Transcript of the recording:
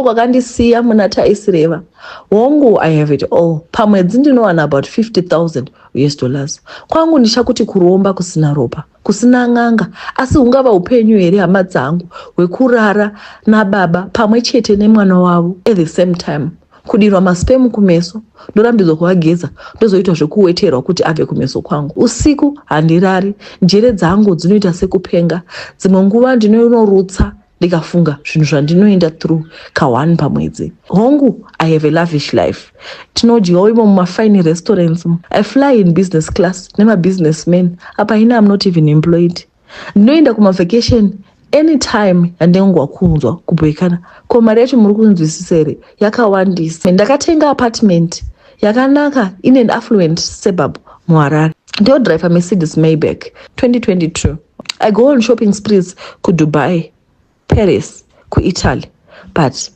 ndokakandisiya muna taisireva. Hongu, I have it all. Pamwedzi ndinowana about $50,000. Kwangu ndichakuti kuromba kusina ropa, kusina ng'anga, asi hungava upenyu here hama dzangu hwekurara nababa pamwe chete nemwana wavo at the same time. Kudirwa maspemu kumeso, ndorambidzwa kuvageza, ndozoita zvekuweterwa kuti abve kumeso kwangu. Usiku handirari, njere dzangu dzinoita sekupenga, dzimwe nguva ndinonorutsa ndikafunga zvinhu zvandinoenda through ka1 pamwedzi. Hongu, I have a lavish life. Tinodyiwa imo mumafine restaurants. I fly in business class nemabusinessmen. Apa ina I'm not even employed. Ndinoenda kumavacation anytime yandengwa kunzwa kubhekana ko mari yacho muri kunzwisisa here yakawandisa. Ndakatenga apartment yakanaka in an affluent suburb muHarare. Ndodrive a Mercedes Maybach 2022. I go on shopping sprees ku Dubai, Paris, ku Italy, but